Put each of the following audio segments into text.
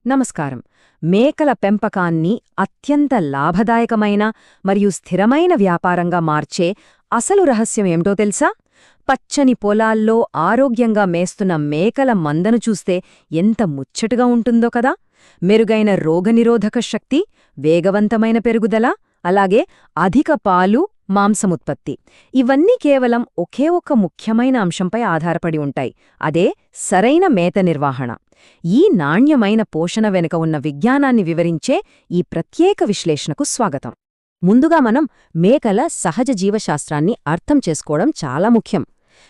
నమస్కారం. మేకల పెంపకాన్ని అత్యంత లాభదాయకమైన మరియు స్థిరమైన వ్యాపారంగా మార్చే అసలు రహస్యం ఏమిటో తెలుసా? పచ్చని పొలాల్లో ఆరోగ్యంగా మేస్తున్న మేకల మందను చూస్తే ఎంత ముచ్చటగా ఉంటుందో కదా! మెరుగైన రోగనిరోధక శక్తి, వేగవంతమైన పెరుగుదల, అలాగే అధిక పాలు, మాంసముత్పత్తి ఇవన్నీ కేవలం ఒకే ఒక్క ముఖ్యమైన అంశంపై ఆధారపడి ఉంటాయి. అదే సరైన మేత నిర్వహణ. ఈ నాణ్యమైన పోషణ వెనుక ఉన్న విజ్ఞానాన్ని వివరించే ఈ ప్రత్యేక విశ్లేషణకు స్వాగతం. ముందుగా మనం మేకల సహజ జీవశాస్త్రాన్ని అర్థం చేసుకోవడం చాలా ముఖ్యం.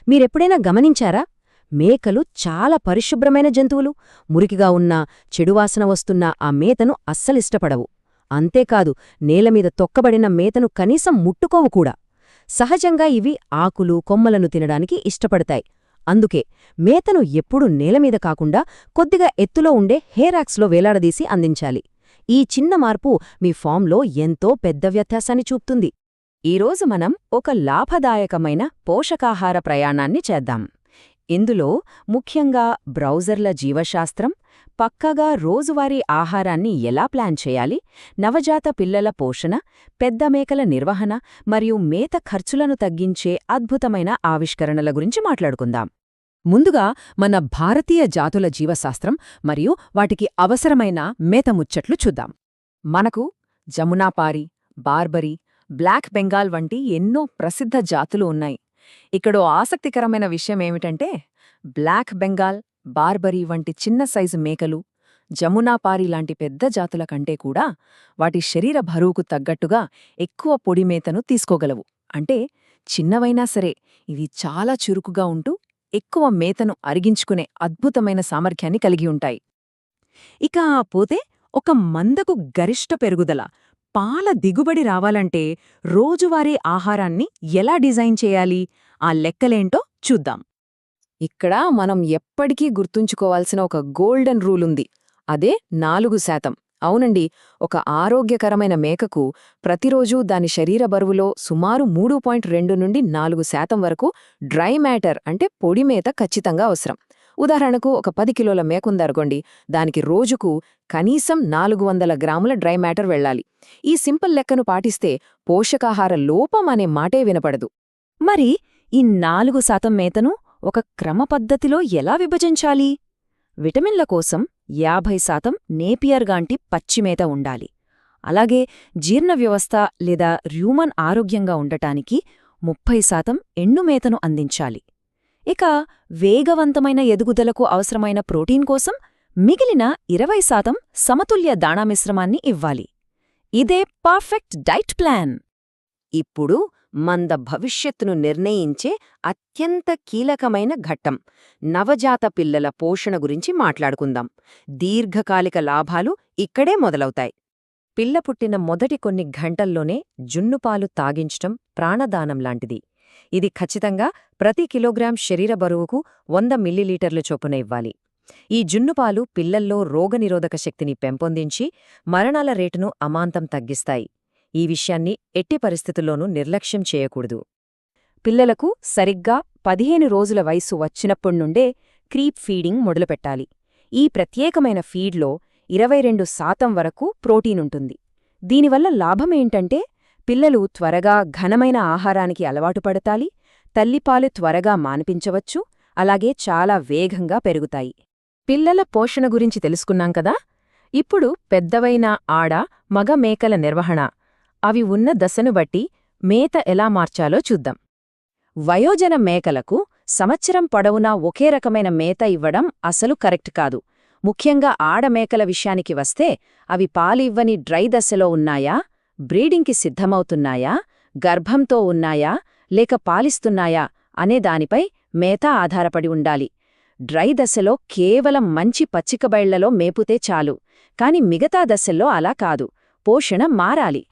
మీరెప్పుడైనా గమనించారా? మేకలు చాలా పరిశుభ్రమైన జంతువులు. మురికిగా ఉన్నా, చెడువాసన వస్తున్నా ఆ మేతను అస్సలిష్టపడవు. అంతేకాదు, నేలమీద తొక్కబడిన మేతను కనీసం ముట్టుకోవు కూడా. సహజంగా ఇవి ఆకులు, కొమ్మలను తినడానికి ఇష్టపడతాయి. అందుకే మేతను ఎప్పుడూ నేలమీద కాకుండా కొద్దిగా ఎత్తులో ఉండే హేరాక్స్లో వేలాడదీసి అందించాలి. ఈ చిన్న మార్పు మీ ఫామ్లో ఎంతో పెద్ద వ్యత్యాసాన్ని చూపుతుంది. ఈరోజు మనం ఒక లాభదాయకమైన పోషకాహార ప్రయాణాన్ని చేద్దాం. ఇందులో ముఖ్యంగా బ్రౌజర్ల జీవశాస్త్రం, పక్కగా రోజువారీ ఆహారాన్ని ఎలా ప్లాన్ చేయాలి, నవజాత పిల్లల పోషణ, పెద్ద మేకల నిర్వహణ మరియు మేత ఖర్చులను తగ్గించే అద్భుతమైన ఆవిష్కరణల గురించి మాట్లాడుకుందాం. ముందుగా మన భారతీయ జాతుల జీవశాస్త్రం మరియు వాటికి అవసరమైన మేత ముచ్చట్లు చూద్దాం. మనకు జమునాపారి, బార్బరీ, బ్లాక్ బెంగాల్ వంటి ఎన్నో ప్రసిద్ధ జాతులు ఉన్నాయి. ఇక్కడో ఆసక్తికరమైన విషయమేమిటంటే, బ్లాక్ బెంగాల్, బార్బరీ వంటి చిన్న సైజు మేకలు జమునాపారి లాంటి పెద్ద జాతుల కంటే కూడా వాటి శరీర బరువుకు తగ్గట్టుగా ఎక్కువ పొడి మేతను తీసుకోగలవు. అంటే చిన్నవైనా సరే ఇవి చాలా చురుకుగా ఉంటూ ఎక్కువ మేతను అరిగించుకునే అద్భుతమైన సామర్థ్యాన్ని కలిగి ఉంటాయి. ఇక పోతే ఒక మందకు గరిష్ట పెరుగుదల, పాల దిగుబడి రావాలంటే రోజువారీ ఆహారాన్ని ఎలా డిజైన్ చేయాలి, ఆ లెక్కలేంటో చూద్దాం. ఇక్కడ మనం ఎప్పటికీ గుర్తుంచుకోవాల్సిన ఒక గోల్డెన్ రూల్ ఉంది. అదే 4%. అవునండి, ఒక ఆరోగ్యకరమైన మేకకు ప్రతిరోజూ దాని శరీర బరువులో సుమారు 3.2 నుండి 4% వరకు డ్రై మ్యాటర్ అంటే పొడి మేత ఖచ్చితంగా అవసరం. ఉదాహరణకు ఒక 10 కిలోల మేకుందనుకోండి, దానికి రోజుకు కనీసం 400 గ్రాముల డ్రై మ్యాటర్ వెళ్ళాలి. ఈ సింపుల్ లెక్కను పాటిస్తే పోషకాహార లోపం అనే మాటే వినపడదు. మరి ఈ 4% మేతను ఒక క్రమపద్ధతిలో ఎలా విభజించాలి? విటమిన్ల కోసం 50% నేపియర్ గాంటి పచ్చిమేత ఉండాలి. అలాగే జీర్ణ వ్యవస్థ లేదా ర్యూమన్ ఆరోగ్యంగా ఉండటానికి 30% ఎండుమేతను అందించాలి. ఇక వేగవంతమైన ఎదుగుదలకు అవసరమైన ప్రోటీన్ కోసం మిగిలిన 20% సమతుల్య దాణా మిశ్రమాన్ని ఇవ్వాలి. ఇదే పర్ఫెక్ట్ డైట్ ప్లాన్. ఇప్పుడు మంద భవిష్యత్తును నిర్ణయించే అత్యంత కీలకమైన ఘట్టం నవజాత పిల్లల పోషణ గురించి మాట్లాడుకుందాం. దీర్ఘకాలిక లాభాలు ఇక్కడే మొదలవుతాయి. పిల్ల పుట్టిన మొదటి కొన్ని గంటల్లోనే జున్నుపాలు తాగించటం ప్రాణదానం లాంటిది. ఇది ఖచ్చితంగా ప్రతి కిలోగ్రాం శరీర బరువుకు 100 మిల్లీలీటర్ల చొప్పున ఇవ్వాలి. ఈ జున్నుపాలు పిల్లల్లో రోగనిరోధక శక్తిని పెంపొందించి మరణాల రేటును అమాంతం తగ్గిస్తాయి. ఈ విషయాన్ని ఎట్టి పరిస్థితుల్లోనూ నిర్లక్ష్యం చేయకూడదు. పిల్లలకు సరిగ్గా 15 రోజుల వయస్సు వచ్చినప్పుడ్నుండే క్రీప్ ఫీడింగ్ మొదలుపెట్టాలి. ఈ ప్రత్యేకమైన ఫీడ్లో 22% వరకు ప్రోటీనుంటుంది. దీనివల్ల లాభమేంటంటే పిల్లలు త్వరగా ఘనమైన ఆహారానికి అలవాటు పడతాలి, తల్లిపాలు త్వరగా మాన్పించవచ్చు, అలాగే చాలా వేగంగా పెరుగుతాయి. పిల్లల పోషణ గురించి తెలుసుకున్నాం కదా. ఇప్పుడు పెద్దవైన ఆడ, మగ మేకల నిర్వహణ, అవి ఉన్న దశను బట్టి మేత ఎలా మార్చాలో చూద్దాం. వయోజన మేకలకు సంవత్సరం పొడవునా ఒకే రకమైన మేత ఇవ్వడం అసలు కరెక్ట్ కాదు. ముఖ్యంగా ఆడమేకల విషయానికి వస్తే అవి పాలివ్వని డ్రై దశలో ఉన్నాయా, బ్రీడింగ్కి సిద్ధమవుతున్నాయా, గర్భంతో ఉన్నాయా లేక పాలిస్తున్నాయా అనే దానిపై మేత ఆధారపడి ఉండాలి. డ్రై దశలో కేవలం మంచి పచ్చికబైళ్లలో మేపుతే చాలు, కాని మిగతా దశల్లో అలా కాదు, పోషణ మారాలి.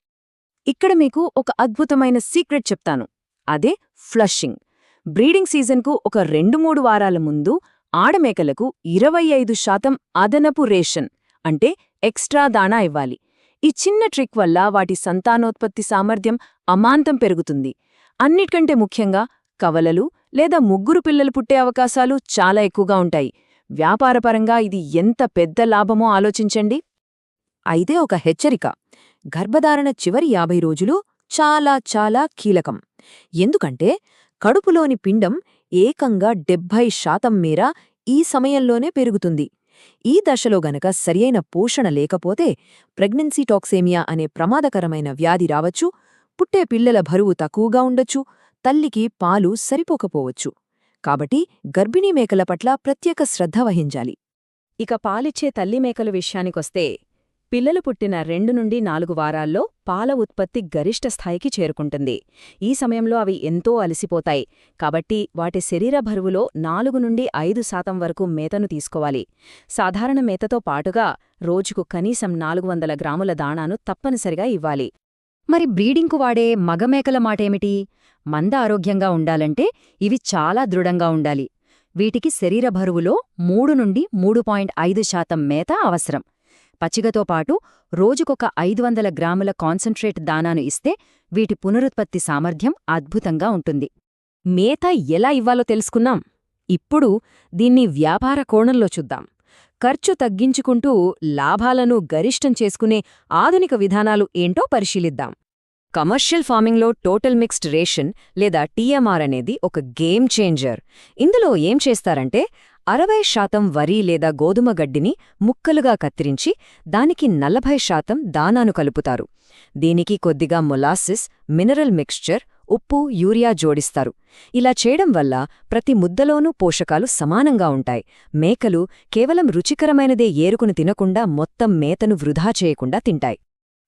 ఇక్కడ మీకు ఒక అద్భుతమైన సీక్రెట్ చెప్తాను. అదే ఫ్లషింగ్. బ్రీడింగ్ సీజన్కు ఒక 2-3 వారాల ముందు ఆడమేకలకు 25% అదనపు రేషన్ అంటే ఎక్స్ట్రా దాణా ఇవ్వాలి. ఈ చిన్న ట్రిక్ వల్ల వాటి సంతానోత్పత్తి సామర్థ్యం అమాంతం పెరుగుతుంది. అన్నిటికంటే ముఖ్యంగా కవలలు లేదా ముగ్గురు పిల్లలు పుట్టే అవకాశాలు చాలా ఎక్కువగా ఉంటాయి. వ్యాపారపరంగా ఇది ఎంత పెద్ద లాభమో ఆలోచించండి. అయితే ఒక హెచ్చరిక: గర్భధారణ చివరి 50 రోజులు చాలా చాలా కీలకం. ఎందుకంటే కడుపులోని పిండం ఏకంగా 70% మేర ఈ సమయంలోనే పెరుగుతుంది. ఈ దశలో గనక సరియైన పోషణ లేకపోతే ప్రెగ్నెన్సీ టాక్సేమియా అనే ప్రమాదకరమైన వ్యాధి రావచ్చు, పుట్టే పిల్లల బరువు తక్కువగా ఉండొచ్చు, తల్లికి పాలు సరిపోకపోవచ్చు. కాబట్టి గర్భిణీ మేకల పట్ల ప్రత్యేక శ్రద్ధ వహించాలి. ఇక పాలిచ్చే తల్లి మేకల విషయానికొస్తే పిల్లలు పుట్టిన 2 నుండి 4 వారాల్లో పాల ఉత్పత్తి గరిష్ట స్థాయికి చేరుకుంటుంది. ఈ సమయంలో అవి ఎంతో అలసిపోతాయి. కాబట్టి వాటి శరీర బరువులో 4 నుండి 5% వరకు మేతను తీసుకోవాలి. సాధారణ మేతతో పాటుగా రోజుకు కనీసం 400 గ్రాముల దాణాను తప్పనిసరిగా ఇవ్వాలి. మరి బ్రీడింగ్కు వాడే మగమేకల మాటేమిటి? మంద ఆరోగ్యంగా ఉండాలంటే ఇవి చాలా దృఢంగా ఉండాలి. వీటికి శరీర బరువులో 3 నుండి 3.5% మేత అవసరం. పచ్చిగతో పాటు రోజుకొక 500 గ్రాముల కాన్సంట్రేట్ దానాను ఇస్తే వీటి పునరుత్పత్తి సామర్థ్యం అద్భుతంగా ఉంటుంది. మేత ఎలా ఇవ్వాలో తెలుసుకున్నాం. ఇప్పుడు దీన్ని వ్యాపార కోణంలో చూద్దాం. ఖర్చు తగ్గించుకుంటూ లాభాలను గరిష్టం చేసుకునే ఆధునిక విధానాలు ఏంటో పరిశీలిద్దాం. కమర్షియల్ ఫార్మింగ్లో టోటల్ మిక్స్డ్ రేషన్ లేదా టీఎంఆర్ అనేది ఒక గేమ్ చేంజర్. ఇందులో ఏం చేస్తారంటే 60% వరి లేదా గోధుమ గడ్డిని ముక్కలుగా కత్తిరించి దానికి 40% దానాను కలుపుతారు. దీనికి కొద్దిగా మొలాసిస్, మినరల్ మిక్స్చర్, ఉప్పు, యూరియా జోడిస్తారు. ఇలా చేయడం వల్ల ప్రతి ముద్దలోనూ పోషకాలు సమానంగా ఉంటాయి. మేకలు కేవలం రుచికరమైనదే ఏరుకుని తినకుండా మొత్తం మేతను వృధా చేయకుండా తింటాయి.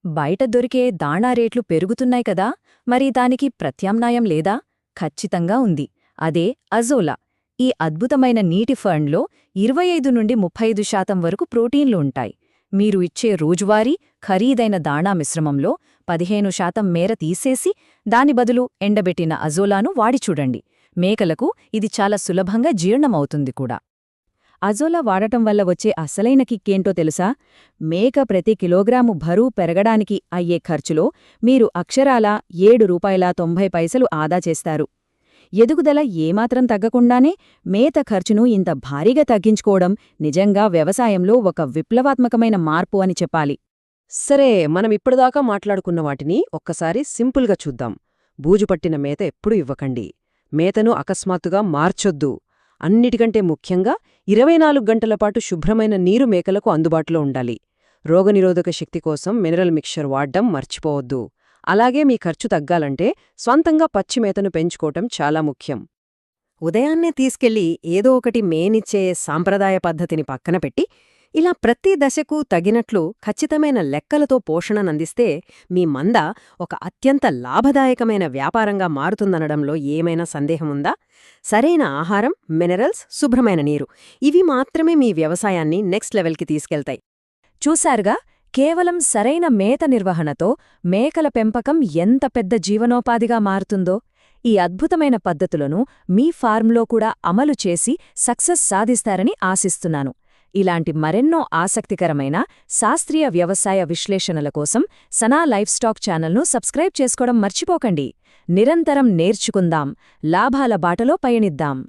బయట దొరికే దాణా రేట్లు పెరుగుతున్నాయి కదా, మరి దానికి ప్రత్యామ్నాయం లేదా? ఖచ్చితంగా ఉంది. అదే అజోలా. ఈ అద్భుతమైన నీటి ఫర్న్లో 25 నుండి 35% వరకు ప్రోటీన్లు ఉంటాయి. మీరు ఇచ్చే రోజువారీ ఖరీదైన దాణా మిశ్రమంలో 15% మేర తీసేసి దాని బదులు ఎండబెట్టిన అజోలాను వాడి చూడండి. మేకలకు ఇది చాలా సులభంగా జీర్ణమవుతుంది కూడా. అజోలా వాడటం వల్ల వచ్చే అసలైన కిక్కేంటో తెలుసా? మేక ప్రతి కిలోగ్రాము బరువు పెరగడానికి అయ్యే ఖర్చులో మీరు అక్షరాల ₹7.90 ఆదా చేస్తారు. ఎదుగుదల ఏమాత్రం తగ్గకుండానే మేత ఖర్చును ఇంత భారీగా తగ్గించుకోవడం నిజంగా వ్యవసాయంలో ఒక విప్లవాత్మకమైన మార్పు అని చెప్పాలి. సరే, మనం ఇప్పటిదాకా మాట్లాడుకున్న వాటిని ఒక్కసారి సింపుల్గా చూద్దాం. బూజుపట్టిన మేత ఎప్పుడూ ఇవ్వకండి. మేతను అకస్మాత్తుగా మార్చొద్దు. అన్నిటికంటే ముఖ్యంగా 24 గంటల పాటు శుభ్రమైన నీరు మేకలకు అందుబాటులో ఉండాలి. రోగనిరోధక శక్తి కోసం మినరల్ మిక్చర్ వాడ్డం మర్చిపోవద్దు. అలాగే మీ ఖర్చు తగ్గాలంటే స్వంతంగా పచ్చి మేతను పెంచుకోవటం చాలా ముఖ్యం. ఉదయాన్నే తీసుకెళ్లి ఏదో ఒకటి మేనిచ్చే సాంప్రదాయ పద్ధతిని పక్కన పెట్టి ఇలా ప్రతి దశకు తగినట్లు ఖచ్చితమైన లెక్కలతో పోషణనందిస్తే మీ మంద ఒక అత్యంత లాభదాయకమైన వ్యాపారంగా మారుతుందనడంలో ఏమైనా సందేహముందా? సరైన ఆహారం, మినరల్స్, శుభ్రమైన నీరు ఇవి మాత్రమే మీ వ్యవసాయాన్ని నెక్స్ట్ లెవెల్కి తీసుకెళ్తాయి. చూశారుగా, కేవలం సరైన మేత నిర్వహణతో మేకల పెంపకం ఎంత పెద్ద జీవనోపాధిగా మారుతుందో. ఈ అద్భుతమైన పద్ధతులను మీ ఫార్మ్లో కూడా అమలు చేసి సక్సెస్ సాధిస్తారని ఆశిస్తున్నాను. ఇలాంటి మరెన్నో ఆసక్తికరమైన శాస్త్రీయ వ్యవసాయ విశ్లేషణల కోసం సనా లైఫ్ స్టాక్ ఛానల్ను సబ్స్క్రైబ్ చేసుకోవడం మర్చిపోకండి. నిరంతరం నేర్చుకుందాం, లాభాల బాటలో పయనిద్దాం.